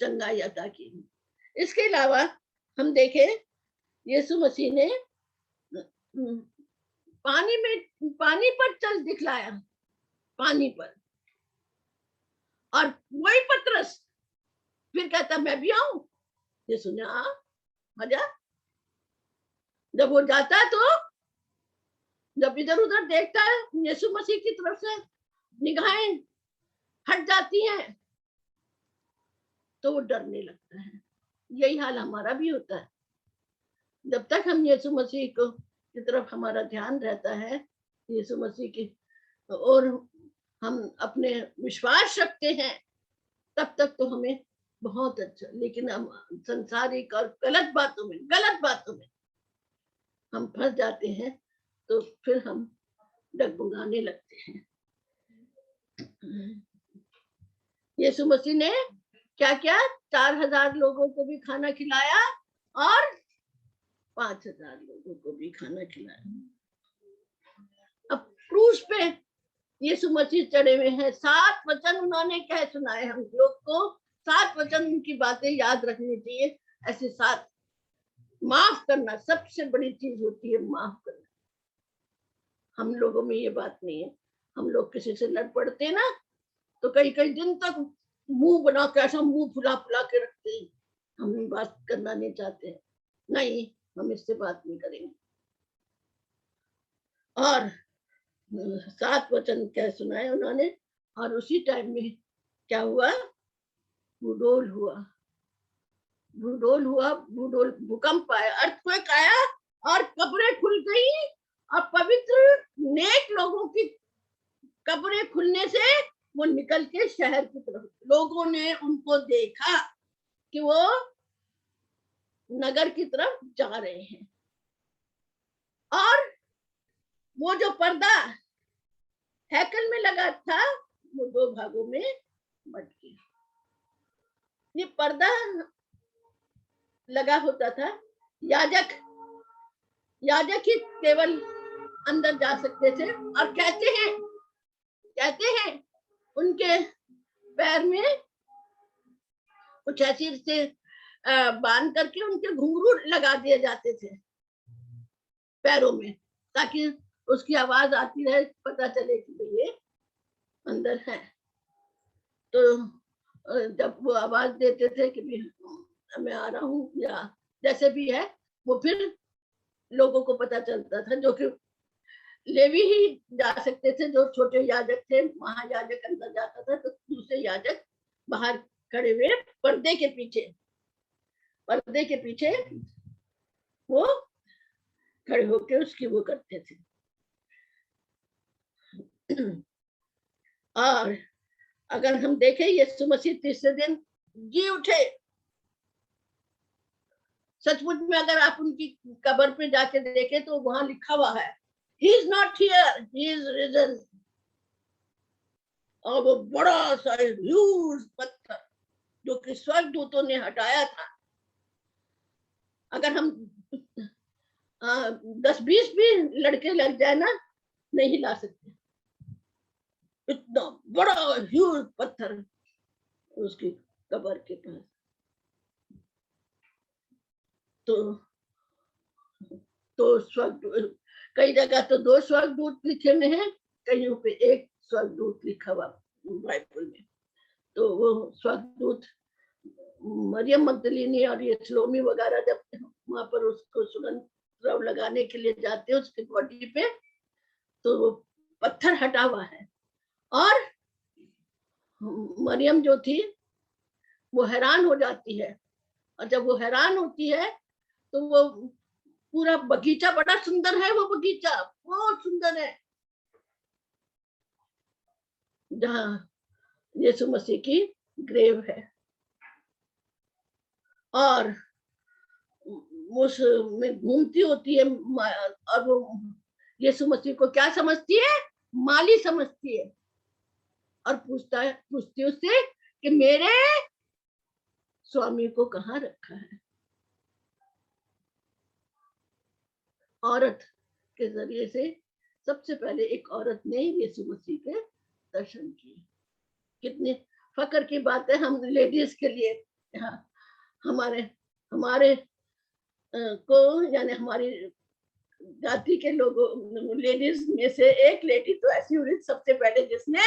चंगाई अता की। इसके अलावा हम देखें, यीशु मसीह ने पानी पर चल दिखलाया, पानी पर। और वही पतरस फिर कहता मैं भी आऊं। यीशु ने मजा। जब वो जाता है तो जब इधर उधर देखता है, यीशु मसीह की तरफ से निगाहें हट जाती हैं, तो वो डरने लगता है। यही हाल हमारा भी होता है। जब तक हम यीशु मसीह की तरफ हमारा ध्यान रहता है, यीशु मसीह की, और हम अपने विश्वास रखते हैं, तब तक तो हमें बहुत अच्छा। लेकिन हम संसारिक और गलत बातों में हम फंस जाते हैं, तो फिर हम डगमगाने लगते हैं। यीशु मसीह ने क्या किया, 4000 लोगों को भी खाना खिलाया और 5000 लोगों को भी खाना खिलाया। अब क्रूस पे यीशु मसीह चढ़े हुए हैं, 7 वचन उन्होंने क्या सुनाए। हम लोग को 7 वचन, उनकी बातें याद रखनी चाहिए। ऐसे 7, माफ करना सबसे बड़ी चीज होती है, माफ करना। हम लोगों में ये बात नहीं है। हम लोग किसी से लड़ पड़ते ना, तो कई दिन तक मुंह बना के ऐसा मुंह फुला के रखते हैं। हम बात करना नहीं चाहते, नहीं, हम इससे बात नहीं करेंगे। और 7 वचन क्या सुनाए उन्होंने। और उसी टाइम में क्या हुआ, भूडोल हुआ, भूकंप आया, अर्थक्वेक आया, और कब्रें खुल गई। और पवित्र नेक लोगों की कब्रें खुलने से वो निकल के शहर की तरफ, लोगों ने उनको देखा कि वो नगर की तरफ जा रहे हैं। और वो जो पर्दा हैकल में लगा था, वो 2 भागों में बट गया। ये पर्दा लगा होता था, याजक ही केवल अंदर जा सकते थे। और कहते हैं उनके पैर में कुछ ऐसी से बांध करके उनके घुंघरू लगा दिए जाते थे पैरों में, ताकि उसकी आवाज आती रहे, पता चले कि ये अंदर है। तो जब वो आवाज देते थे कि मैं आ रहा हूँ, या जैसे भी है, वो फिर लोगों को पता चलता था। जो कि लेवी ही जा सकते थे, जो छोटे याजक थे, महायाजक अंदर जाता था, तो दूसरे याजक बाहर खड़े हुए पर्दे के पीछे वो खड़े होकर उसकी वो करते थे। और अगर हम देखें, यीशु मसीह तीसरे दिन जी उठे। सचमुच में अगर आप उनकी कब्र पे जाके देखें तो वहां लिखा हुआ है, He is not here, he is risen। और वो बड़ा सा ह्यूज पत्थर जो कि स्वर्गदूतों ने हटाया था, अगर हम 10-20 भी लड़के लग जाए ना, नहीं हिला सकते। इतना बड़ा ह्यूज पत्थर उसकी कब्र के पास। तो स्वर्गदूत, कई जगह तो 2 स्वर्गदूत लिखे हुए हैं, कहीं पे 1 स्वर्गदूत लिखा हुआ बाइबल में। तो वो स्वर्गदूत मरियम मगदलीनी और ये सलोमी वगैरह जब वहां पर उसको सुगंध द्रव्य लगाने के लिए जाते हैं उसकी बॉडी पे, तो वो पत्थर हटा हुआ है। और मरियम जो थी वो हैरान हो जाती है, और जब वो हैरान होती है तो वो पूरा बगीचा बड़ा सुंदर है, वो बगीचा बहुत सुंदर है जहाँ यीशु मसीह की ग्रेव है। और उसमें घूमती होती है, और वो यीशु मसीह को क्या समझती है? माली समझती है। और पूछती उससे कि मेरे स्वामी को कहाँ रखा है। औरत के जरिए से सबसे पहले एक औरत ने यीशु मसीह के दर्शन किए। कितनी फक्र की बात है हम लेडीज के लिए। हमारे को यानी हमारी जाति के लोगों लेडीज में से एक लेडी तो ऐसी हुई सबसे पहले जिसने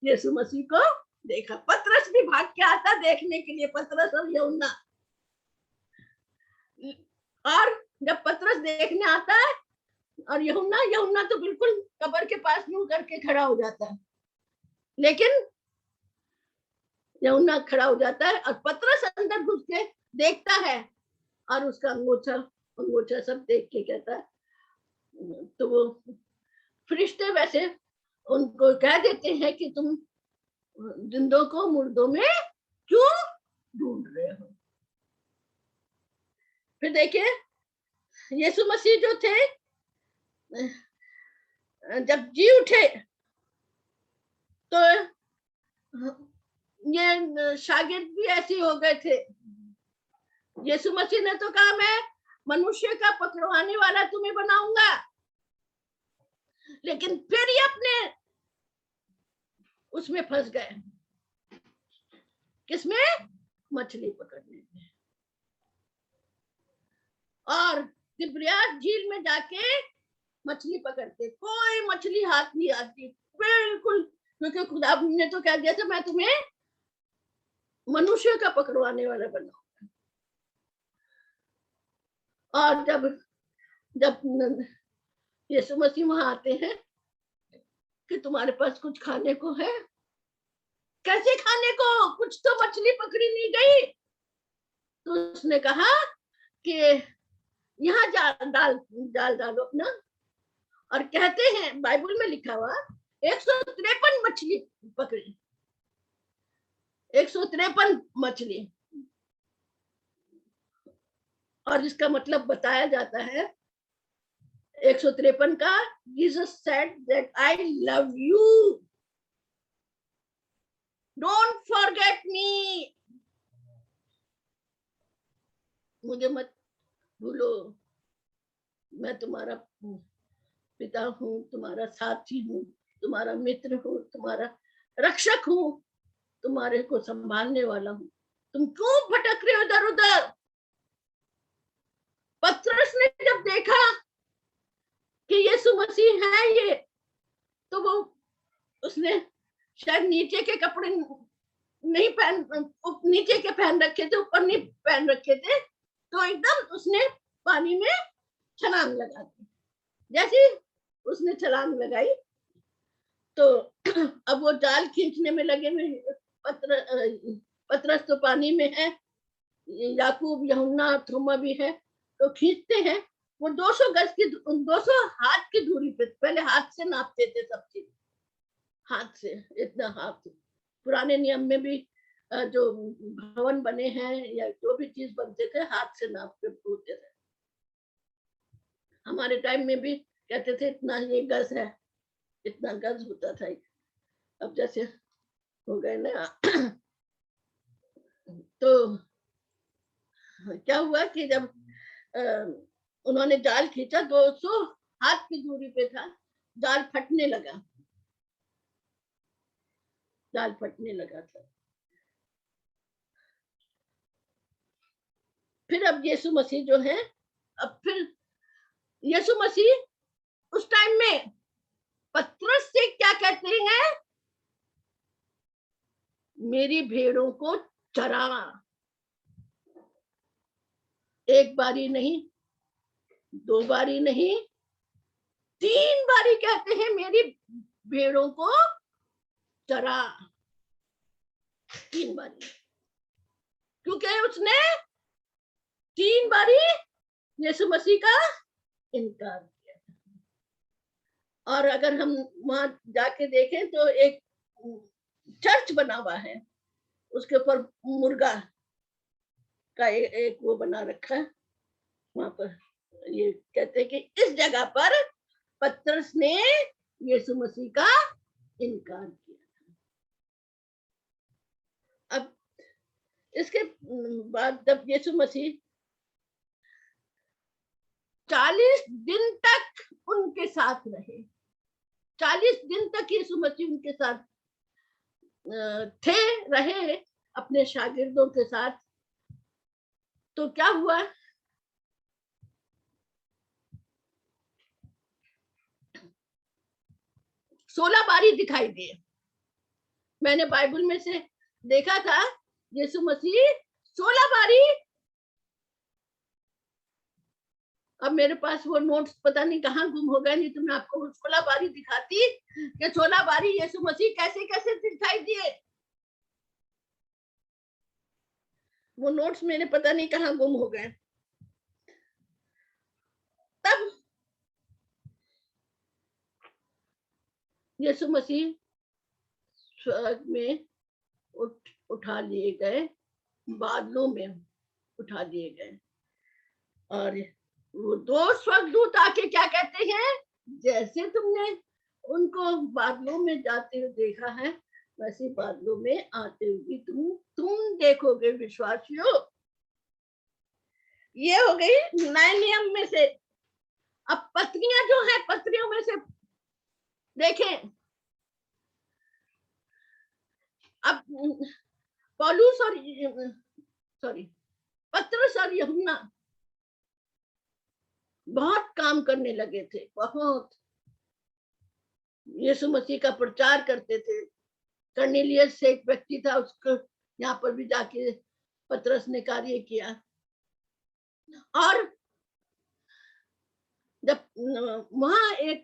यीशु मसीह को देखा। पतरस भी भाग के आता देखने के लिए, पतरस और यूहन्ना। और जब पतरस देखने आता है और यूहन्ना तो बिल्कुल कब्र के पास यूं करके खड़ा हो जाता है, लेकिन यूहन्ना खड़ा हो जाता है और पतरस अंदर घुस के देखता है और उसका अंगूठा सब देख के कहता है। तो वो फरिश्ते वैसे उनको कह देते हैं कि तुम जिंदों को मुर्दों में क्यों ढूंढ रहे हो। फिर देखिए यीशु मसीह जो थे जब जी उठे तो ये शागिर्द भी ऐसे हो गए थे। यीशु मसीह ने तो कहा मैं मनुष्य का पकड़वाने वाला तुम्हें बनाऊंगा, लेकिन फिर ये अपने उसमें फंस गए। किसमें? मछली पकड़ने में। और तिब्रियास झील में जाके मछली पकड़ते, कोई मछली हाथ नहीं आती बिल्कुल, क्योंकि खुदा ने तो कह दिया था मैं तुम्हें मनुष्य का पकड़वाने वाला बनाऊंगा। और जब यीशु मसीह वहां आते हैं कि तुम्हारे पास कुछ खाने को है? कैसे खाने को? कुछ तो मछली पकड़ी नहीं गई। तो उसने कहा कि यहाँ जाल डालो अपना। और कहते हैं बाइबल में लिखा हुआ 153 मछली पकड़ी, 153 मछली। और इसका मतलब बताया जाता है 153 का, Jesus said that I love you, don't forget me, मुझे मत भूलो, मैं तुम्हारा पिता हूँ, तुम्हारा साथी हूँ, तुम्हारा मित्र हूँ, तुम्हारा रक्षक हूँ, तुम्हारे को संभालने वाला हूँ, तुम क्यों भटक रहे हो इधर उधर। पतरस ने जब देखा कि यीशु मसीह है ये, तो वो उसने शायद नीचे के कपड़े नहीं नीचे के पहन रखे थे, ऊपर नहीं पहन रखे थे, तो एकदम उसने पानी में छलांग लगा दी। जैसे उसने छलांग लगाई तो अब वो जाल खींचने में लगे हुए। पतरस तो पानी में है, याकूब यूहन्ना थोमा भी है, तो खींचते हैं। वो 200 गज की 200 हाथ की दूरी पे, पहले हाथ से नापते थे सब चीज, हाथ से इतना हाथ। पुराने नियम में भी जो भवन बने हैं या जो भी चीज बनते थे हाथ से नाप के होते थे। हमारे टाइम में भी कहते थे इतना ये गज है, इतना गज होता था। अब जैसे हो गए ना तो क्या हुआ कि जब उन्होंने जाल खींचा, 200 हाथ की दूरी पे था, जाल फटने लगा, जाल फटने लगा था। फिर अब यीशु मसीह जो है, अब फिर यीशु मसीह उस टाइम में पतरस से क्या कहते हैं, मेरी भेड़ों को चरा। एक बारी नहीं, 2 बारी नहीं, 3 बारी कहते हैं मेरी भेड़ों को चरा। 3 बारी, क्योंकि उसने 3 बारी यीशु मसीह का इनकार किया। और अगर हम वहां जाके देखें तो एक चर्च बना हुआ है, उसके ऊपर मुर्गा का एक वो बना रखा है। वहां पर ये कहते हैं कि इस जगह पर पतरस ने यीशु मसीह का इनकार किया। अब इसके बाद जब यीशु मसीह 40 दिन तक उनके साथ रहे, 40 दिन तक यीशु मसीह उनके साथ रहे अपने शागिर्दों के साथ, तो क्या हुआ, सोलह बारी दिखाई दिए। मैंने बाइबल में से देखा था यीशु मसीह 16 बारी, अब मेरे पास वो नोट्स पता नहीं कहाँ गुम हो गए, नहीं तो मैं आपको 16 बारी दिखाती कि 16 बारी यीशु मसीह कैसे कैसे दिखाई दिए। वो नोट्स मेरे पता नहीं कहाँ गुम हो गए। तब यीशु मसीह स्वर्ग में उठा लिए गए, बादलों में उठा लिए गए, और वो 2 स्वर्गदूत आके क्या कहते हैं, जैसे तुमने उनको बादलों में जाते हुए देखा है, वैसे बादलों में आते हुए तुम देखोगे विश्वासियों। ये हो गई नए नियम में से। अब पत्नियां जो है, पत्नियों में से देखें, अब पौलुस और पतरस और यूहन्ना बहुत काम करने लगे थे, बहुत यीशु मसीह का प्रचार करते थे। कर्नेलियस से एक व्यक्ति था, उसको यहाँ पर भी जाके पतरस ने कार्य किया। और जब वहां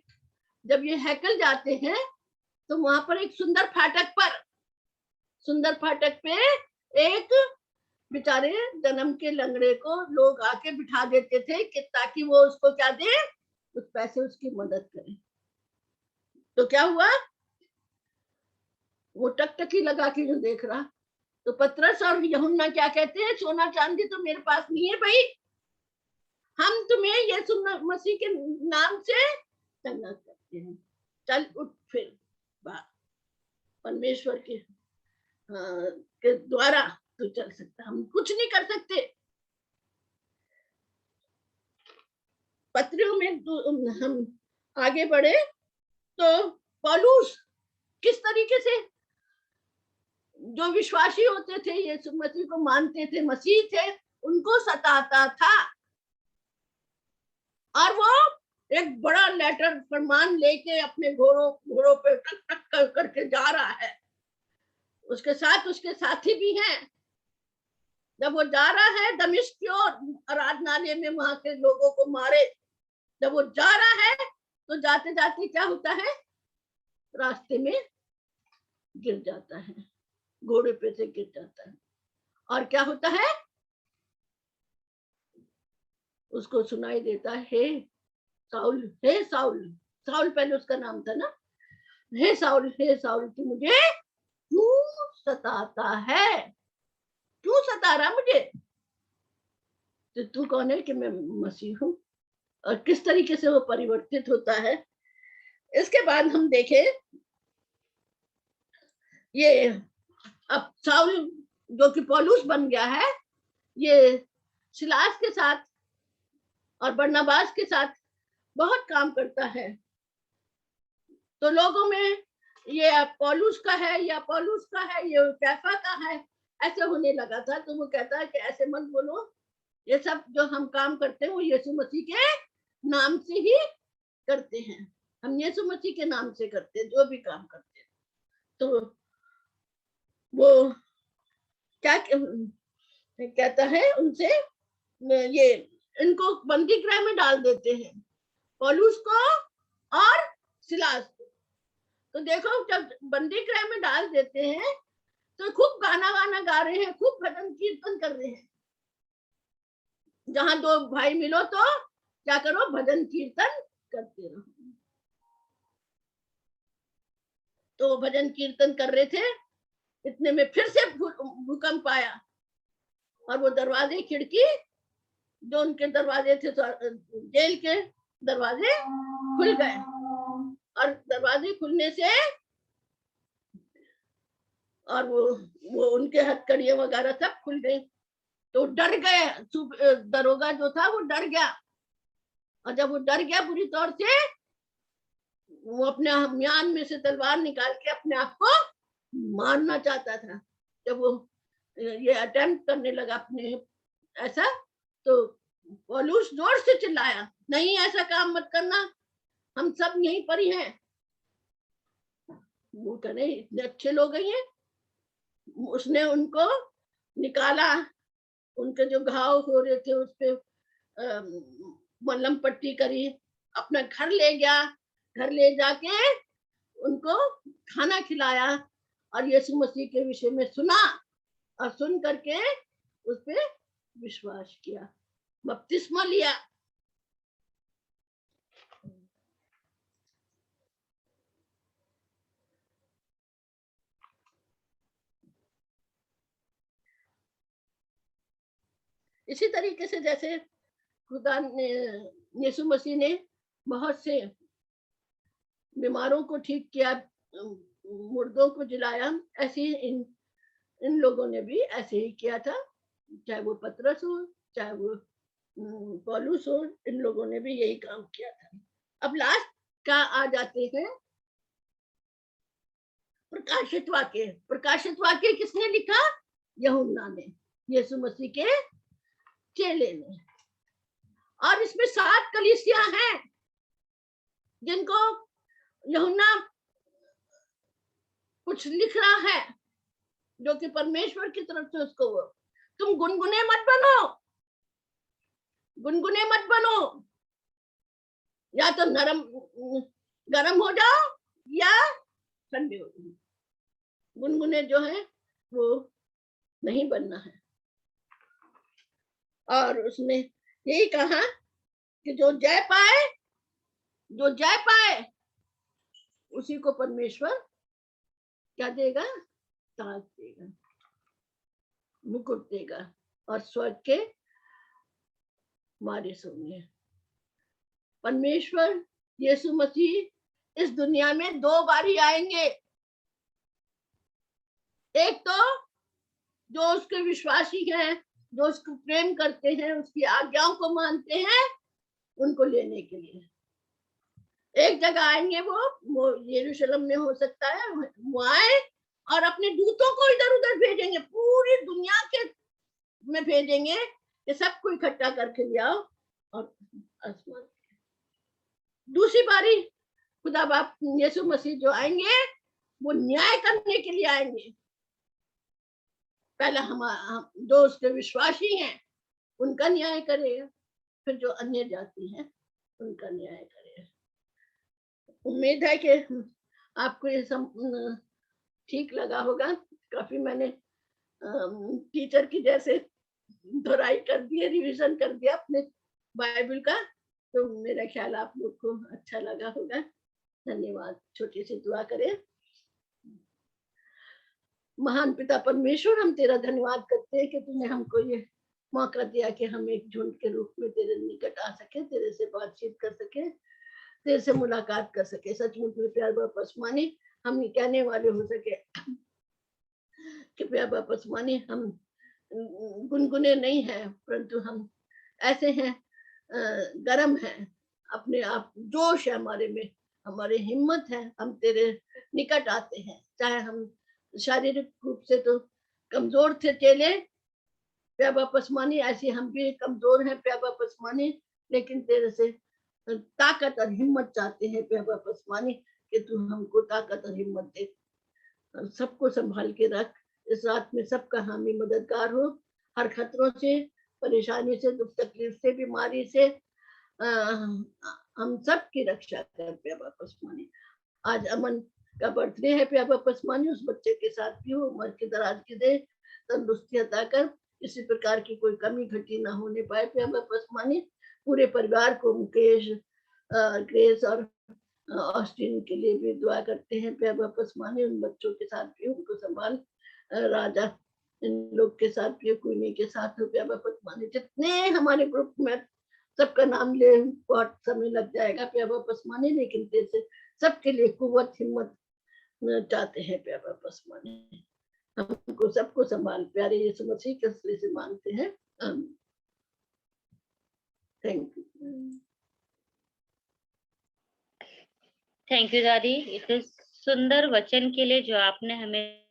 जब ये हैकल जाते हैं तो वहां पर एक सुंदर फाटक पे एक बेचारे जन्म के लंगड़े को लोग आके बिठा देते थे कि ताकि वो उसको क्या दे, कुछ पैसे उसकी मदद करें। तो क्या हुआ, वो टकटकी लगा के जो देख रहा, तो पतरस और यूहन्ना क्या कहते हैं, सोना चांदी तो मेरे पास नहीं है भाई, हम तुम्हें यीशु मसीह के नाम से चंगा करते हैं, चल उठ फिर परमेश्वर के द्वारा तू चल सकता, हम कुछ नहीं कर सकते। पत्रियों में हम आगे बढ़े तो पौलुस किस तरीके से जो विश्वासी होते थे, यीशु मसीह को मानते थे, मसीह थे, उनको सताता था। और वो एक बड़ा लेटर फरमान लेके अपने घोड़ों पे टक टक करके जा रहा है, उसके साथ उसके साथी भी हैं। जब वो जा रहा है दमिश्क की ओर, आराधनालय में वहां के लोगों को मारे, जब वो जा रहा है तो जाते जाते क्या होता है, रास्ते में गिर जाता है, घोड़े पे से गिर जाता है। और क्या होता है, उसको सुनाई देता है, हे साउल, साउल पहले उसका नाम था ना, हे साउल तू मुझे क्यों सताता है, क्यों सता रहा मुझे, तो तू कौन है कि मैं मसीह हूं। और किस तरीके से वो परिवर्तित होता है। इसके बाद हम देखें, ये अब साउल जो कि पौलुस बन गया है, ये सिलास के साथ और बरनबास के साथ बहुत काम करता है। तो लोगों में ये पौलुस का है या पौलुस का है, ये कैफा का है, ऐसे होने लगा था। तो वो कहता है कि ऐसे मत बोलो, ये सब जो हम काम करते हैं वो यीशु मसीह के नाम से ही करते हैं। हम यीशु मसीह के नाम से करते हैं जो भी काम करते हैं। तो वो क्या कहता है उनसे, ये इनको बंदी गृह में डाल देते हैं, पौलुस को और सिलास को। तो देखो जब बंदी गृह में डाल देते हैं तो खूब गाना वाना गा रहे हैं, खूब भजन कीर्तन कर रहे हैं। जहां दो भाई मिलो तो क्या करो, भजन कीर्तन करते रहो। तो भजन कीर्तन कर रहे थे, इतने में फिर से भूकंप आया और वो दरवाजे खिड़की जो उनके दरवाजे थे, जेल के दरवाजे खुल गए। और दरवाजे खुलने से और वो उनके हथकड़ियां वगैरह सब खुल गई। तो डर गए, दरोगा जो था वो डर गया। और जब वो डर गया बुरी तौर से, वो अपने म्यान में से तलवार निकाल के अपने आप को मारना चाहता था। जब वो ये अटेम्प्ट करने लगा अपने ऐसा, तो पौलुस जोर से चिल्लाया, नहीं ऐसा काम मत करना, हम सब यहीं पर ही हैं। वो कहे इतने अच्छे लोग हैं। उसने उनको निकाला, उनके जो घाव हो रहे थे उस पे मलहम पट्टी करी, अपना घर ले गया। घर ले जाके उनको खाना खिलाया और यीशु मसीह के विषय में सुना और सुन करके उस पे विश्वास किया, बपतिस्मा लिया। इसी तरीके से जैसे खुदा ने, यीशु मसीह ने बहुत से बीमारों को ठीक किया, मुर्दों को जिलाया, ऐसे ही इन लोगों ने भी ऐसे ही किया था। चाहे वो पतरस हो, चाहे वो पौलुस हो, इन लोगों ने भी यही काम किया था। अब लास्ट का आ जाते हैं प्रकाशित वाक्य। प्रकाशित वाक्य किसने लिखा? यूहन्ना ने, यीशु मसीह के चेले ने। और इसमें 7 कलीसियां हैं जिनको यूहन्ना कुछ लिख रहा है, जो कि परमेश्वर की तरफ से उसको, तुम गुनगुने मत बनो, गुनगुने मत बनो, या तो गरम हो जाओ या ठंडे हो जाओ। गुनगुने जो है वो नहीं बनना है। और उसने यही कहा कि जो जय पाए, जो जय पाए उसी को परमेश्वर क्या देगा? ताज देगा, मुकुट देगा और स्वर्ग के वारिस होंगे। परमेश्वर यीशु मसीह इस दुनिया में 2 बारी आएंगे। एक तो जो उसके विश्वासी हैं, जो उसको प्रेम करते हैं, उसकी आज्ञाओं को मानते हैं, उनको लेने के लिए एक जगह आएंगे। वो यरूशलेम में हो सकता है, वो आए और अपने दूतों को इधर उधर भेजेंगे, पूरी दुनिया के में भेजेंगे कि सबको इकट्ठा करके ले आओ और आसमान। दूसरी बारी खुदा बाप यीशु मसीह जो आएंगे वो न्याय करने के लिए आएंगे। पहला हम जो उसके विश्वासी हैं उनका न्याय करेगा, फिर जो अन्य जाति हैं उनका न्याय करेगा। उम्मीद है कि आपको ये सब ठीक लगा होगा। काफी मैंने टीचर की जैसे दोहराई कर दी है, रिवीजन कर दिया अपने बाइबल का, तो मेरा ख्याल आप लोग को अच्छा लगा होगा। धन्यवाद। छोटी सी दुआ करें। महान पिता परमेश्वर, हम तेरा धन्यवाद करते हैं कि तूने हमको ये मौका दिया कि हम एक झुंड के रूप में तेरे निकट आ सके, तेरे से बातचीत कर सके, तेरे से मुलाकात कर सके। सचमुच में प्यार बाप आसमानी हम ये कहने वाले हो सके कि प्यार बाप आसमानी हम गुनगुने नहीं है, परंतु हम ऐसे हैं गर्म है, अपने आप जोश है हमारे में, हमारी हिम्मत है, हम तेरे निकट आते हैं। चाहे हम शारीरिक रूप से तो कमजोर थे चेले, प्याबा पसमानी, ऐसे हम भी कमजोर हैं प्याबा पसमानी, लेकिन तेरे से ताकत और हिम्मत चाहते हैं प्याबा पसमानी, कि तू हमको ताकत और हिम्मत दे। सबको संभाल के रख, इस रात में सबका हामी मददगार हो, हर खतरों से, परेशानी से, दुख तकलीफ से, बीमारी से हम सब की रक्षा कर प्याबा पसमानी। आज अमन का बर्थडे है प्याबा पसमानी, उस बच्चे के साथ भी हो, उम्र की दराज की दे, तंदुरुस्ती अता कर, किसी प्रकार की कोई कमी घटी ना होने पाए प्याबा पसमानी। पूरे परिवार को, मुकेश, ग्रेस और ऑस्टिन के लिए भी दुआ करते हैं प्याबा पसमानी। उन बच्चों के साथ भी उनको संभाल, राजा इन लोग के साथ भी, कुनी के साथ हो प्याबा पसमानी। जितने हमारे ग्रुप में, सबका नाम ले बहुत समय लग जाएगा प्याबा पसमानी, लेकिन जैसे सबके लिए कुव्वत हिम्मत चाहते हैं प्याबा पसमानी। हमको सबको संभाल, प्यारे यीशु मसीह के असली से मांगते हैं, थैंक यू। थैंक यू दादी, इतने सुंदर वचन के लिए जो आपने हमें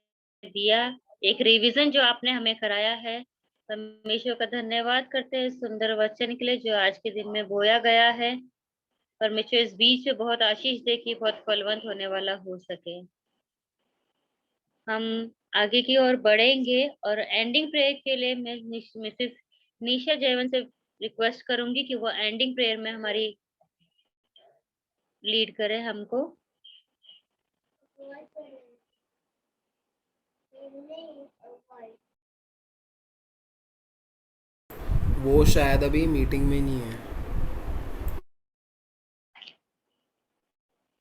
दिया, एक रिवीजन जो आपने हमें कराया है। परमेश्वर का धन्यवाद करते हैं सुंदर वचन के लिए जो आज के दिन में बोया गया है। परमेश्वर इस बीच में बहुत आशीष दे कि बहुत फलवंत होने वाला हो सके। हम आगे की ओर बढ़ेंगे और एंडिंग प्रेयर के लिए मैं मिसेस निशा जयवंत से रिक्वेस्ट करूंगी कि वो एंडिंग प्रेयर में हमारी लीड करे हमको। वो शायद अभी मीटिंग में नहीं है।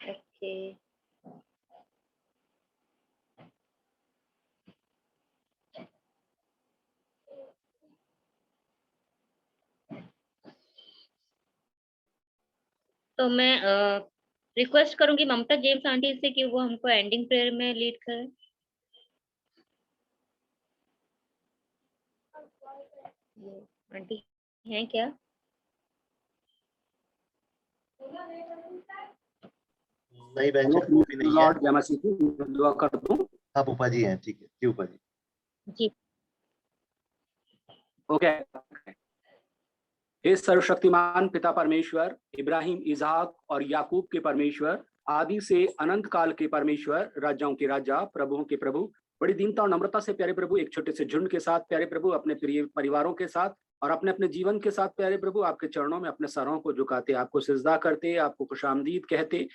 ओके, तो मैं रिक्वेस्ट करूंगी ममता जेम्स आंटी से कि वो हमको एंडिंग प्रेयर में लीड करें। आंटी हैं क्या? नहीं बहन जी, वो भी नहीं है। लॉर्ड जय मसीह की, मैं दुआ कर दूं। हाँ पूपा जी हैं, ठीक है जी पूपा जी। जी ओके। हे सर्वशक्तिमान पिता परमेश्वर, इब्राहिम, इसहाक और याकूब के परमेश्वर, आदि से अनंत काल के परमेश्वर, राजाओं के राजा, प्रभुओं के प्रभु, बड़ी दीनता और नम्रता से प्यारे प्रभु एक छोटे से झुंड के साथ प्यारे प्रभु, अपने प्रिय परिवारों के साथ और अपने अपने जीवन के साथ प्यारे प्रभु आपके चरणों में अपने सरों को झुकाते, आपको सिजदा करते, आपको खुशामदीद कहते।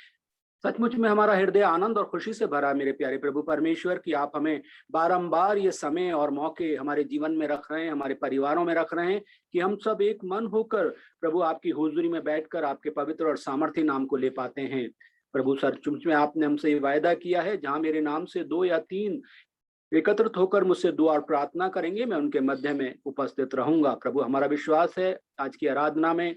सचमुच में हमारा हृदय आनंद और खुशी से भरा मेरे प्यारे प्रभु परमेश्वर कि आप हमें बारंबार ये समय और मौके हमारे जीवन में रख रहे हैं, हमारे परिवारों में रख रहे हैं कि हम सब एक मन होकर प्रभु आपकी हुजूरी में बैठकर आपके पवित्र और सामर्थ्य नाम को ले पाते हैं। प्रभु सचमुच में आपने हमसे ये वायदा किया है, जहां मेरे नाम से 2 या 3 एकत्रित होकर मुझसे दुआ और प्रार्थना करेंगे, मैं उनके मध्य में उपस्थित रहूंगा। प्रभु हमारा विश्वास है आज की आराधना में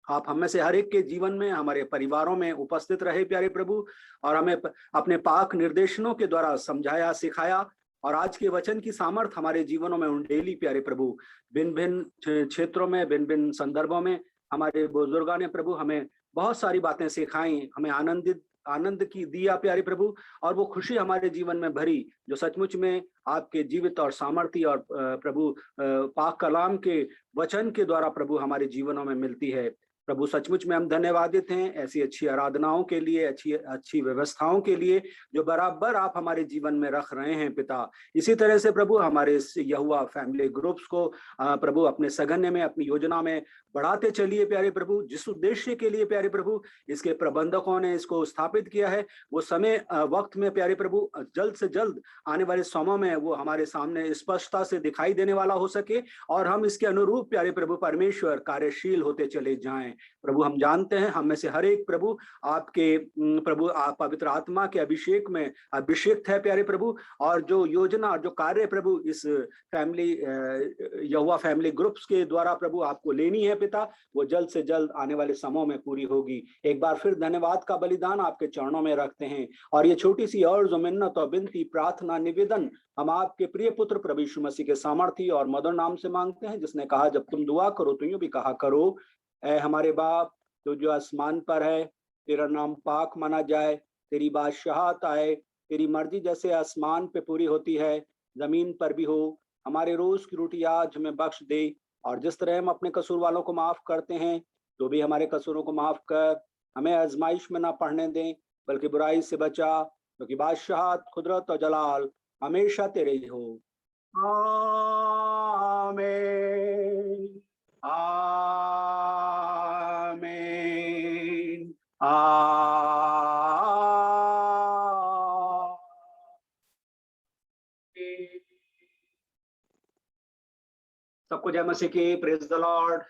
आप हम में से हर एक के जीवन में, हमारे परिवारों में उपस्थित रहे प्यारे प्रभु, और हमें अपने पाक निर्देशनों के द्वारा समझाया, सिखाया, और आज के वचन की सामर्थ हमारे जीवनों में उंडेली प्यारे प्रभु। भिन्न भिन्न क्षेत्रों में, भिन्न भिन्न संदर्भों में हमारे बुजुर्गों ने प्रभु हमें बहुत सारी बातें सिखाई, हमें आनंद की दिया प्यारे प्रभु, और वो खुशी हमारे जीवन में भरी जो सचमुच में आपके जीवित और सामर्थ्य और प्रभु पाक कलाम के वचन के द्वारा प्रभु हमारे जीवनों में मिलती है। प्रभु सचमुच में हम धन्यवादित हैं ऐसी अच्छी आराधनाओं के लिए, अच्छी व्यवस्थाओं के लिए जो बराबर आप हमारे जीवन में रख रहे हैं पिता। इसी तरह से प्रभु हमारे इस यहोवा फैमिली ग्रुप्स को प्रभु अपने सघन्य में, अपनी योजना में बढ़ाते चलिए प्यारे प्रभु। जिस उद्देश्य के लिए प्यारे प्रभु इसके प्रबंधकों ने इसको स्थापित किया है, वो समय वक्त में प्यारे प्रभु जल्द से जल्द आने वाले समय में वो हमारे सामने स्पष्टता से दिखाई देने वाला हो सके, और हम इसके अनुरूप प्यारे प्रभु परमेश्वर कार्यशील होते चले जाएं। प्रभु हम जानते हैं हम में से हर एक प्रभु आपके प्रभु पवित्र आत्मा के अभिषेक में अभिषेक है प्यारे प्रभु, और जो योजना और जो कार्य प्रभु इस फैमिली यहोवा फैमिली ग्रुप्स के द्वारा प्रभु आपको लेनी है पिता, वो जल्द से जल्द आने वाले समय में पूरी होगी। एक बार फिर धन्यवाद का बलिदान आपके चरणों में रखते हैं, और ये छोटी सी और जो मिन्नत और विनती, प्रार्थना, निवेदन हम आपके प्रिय पुत्र प्रभु यीशु मसीह के सामर्थ्य और मधुर नाम से मांगते हैं, जिसने कहा जब तुम दुआ करो तो यूं भी कहा करो, ऐ हमारे बाप जो आसमान पर है, तेरा नाम पाक माना जाए, तेरी बादशाहत आए, तेरी मर्जी जैसे आसमान पे पूरी होती है जमीन पर भी हो। हमारे रोज की रोटी आज हमें बख्श दे, और जिस तरह हम अपने कसूर वालों को माफ करते हैं, तो भी हमारे कसूरों को माफ कर, हमें आजमाइश में ना पड़ने दें, बल्कि बुराई से बचा, क्योंकि बादशाहत, कुदरत और जलाल हमेशा तेरे ही हो। आमीन, आमीन, आमीन। सबको जय मसीह की, प्रेज द लॉर्ड।